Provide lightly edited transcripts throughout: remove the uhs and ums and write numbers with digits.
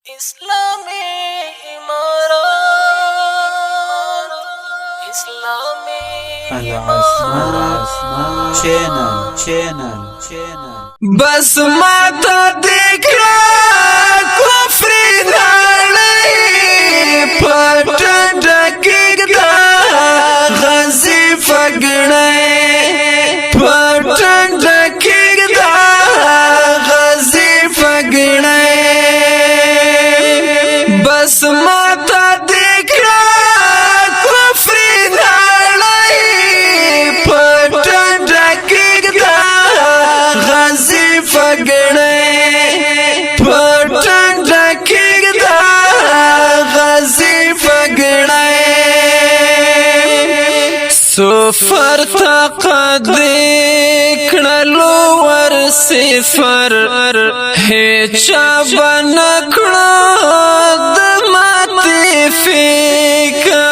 اسلامی امارات اسلامی ASMAT channel بس ماته دکړه کفری نړۍ په ټنډه کېږده غازی پګړئ په ټنډه کېږده غازی پګړئ بس ماته دکړه کفری نړۍ په ټنډه کېږده غازی پګړئ په ټنډه کېږده غازی پګړئ سفر تقدی کړلو ور صفر هیچا بنکړو د ماتې فکر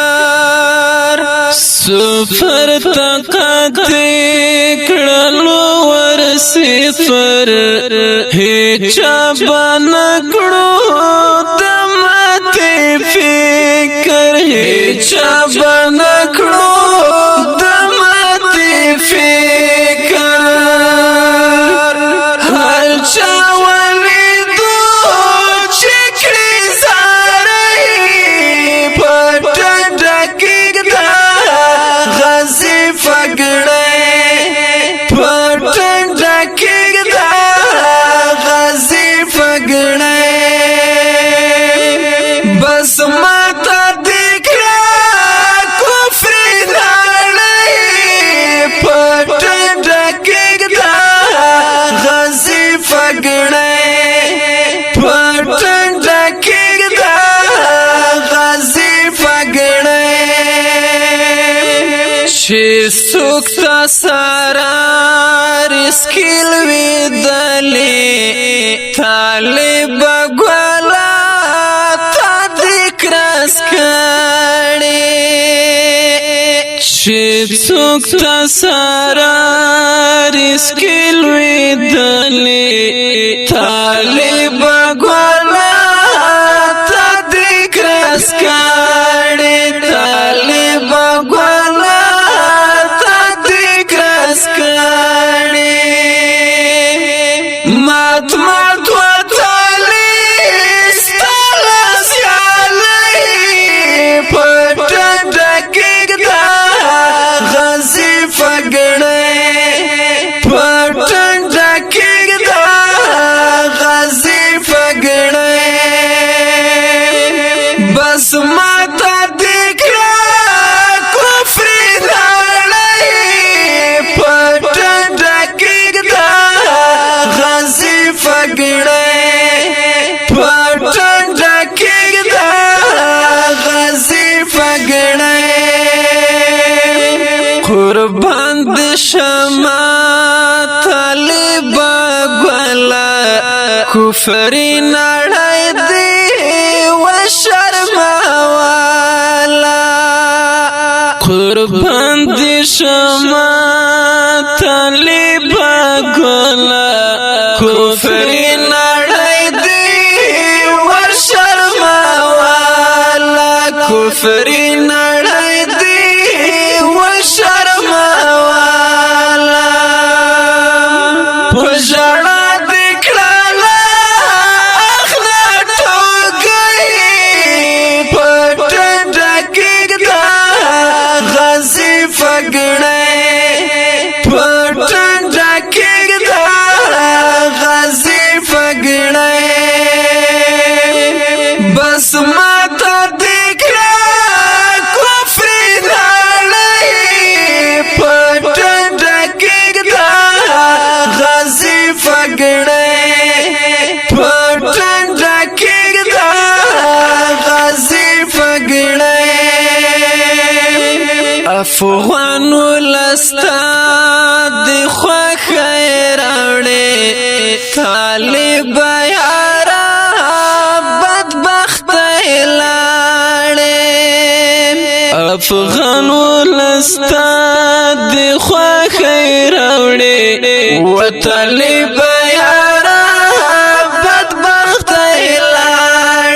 سفر تقدی کړلو ور صفر هیچا بنکړو د ماتې فکر هیچا بنکړو فکر هر چا ولیدو چکړي زارې په ټنډه کېږده غازی پګړئ په ټنډه کېږده غازی پګړئ بس ماته دکړه کفری نړۍ په ټنډه کېږده غازی پګړئ په ټنډه کېږده غازی پګړئ چې څوک تا سره رسکیل ویدلې طالب ګولا تا دکرس کړې چې څوک تا سره رسکیل ویدلې طالب ګولا تا دکرس کړې طالب ګولا تا دکرس کړې مات مات وطالي ستاله سیالۍ په ټنډه کېږده غازی پګړئ په ټنډه کېږده غازی پګړئ بس ماته دکړه کفری نړۍ په ټنډه کېږده غازی پګړئ په ټنډه کېږده غازی پګړئ قربان د شمع طالب ګولا کفری نړۍ دی و شرموالا قربان د شمع طالب ګولا کفری نړۍ دی و شرموالا کفری نړۍ دی و شرموالا په ژړا دکړه اخنا ټوګۍ په ټنډه کېږده غازی پګړئ په ټنډه کېږده غازی پګړئ بس ماته دکړه کفری نړۍ په ټنډه کېږده غازی پګړئ په ټنډه کېږده غازی پګړئ افغان ولستا د خوښۍ راوړې طالب یارا بدبخت لاړې افغان ولستا د خوښۍ راوړې و طالب یارا بدبخت لاړې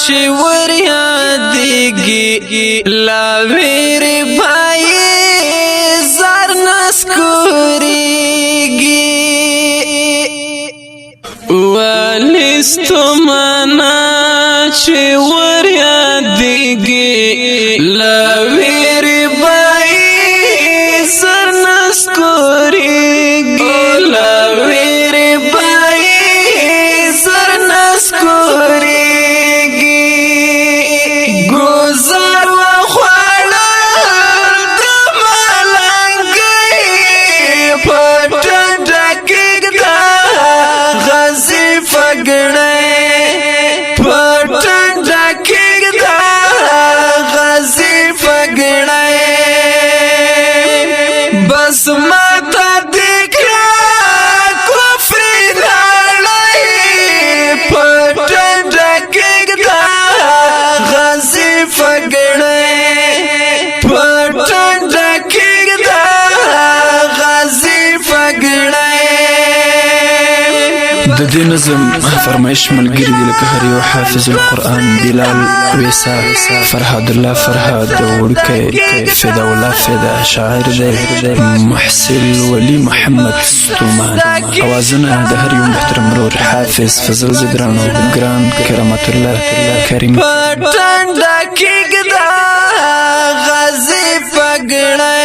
چې ور یادېږي لا ویرې بای زر نسکورېږي ولستمنا چې ور یادېږي لا ویرې بای زر نسکورېږي لا ویرې بای زر نسکورېږي ګوزار وخوړل د ملنګۍ په ټنډه کېږده غازی پګړئ په ټنډه کېږده غازی پګړئ بس ماته دې کړه کفری نړۍ په ټنډه کېږده غازی پګړئ په ټنډه کېږده غازی پګړئ د دې نظم فرمایش ملګری دی لکه هر یو حافظ القرآن بلال ویسا فرهاد الله فرهاد وړوکی فدا الله فدا شاعر دی محسن ولی محمد ستومان اوازونه د هر یو محترم ورور حافظ فضل زدران او ګران کرامت الله کریم په ټنډه کېږده غازی پګړئ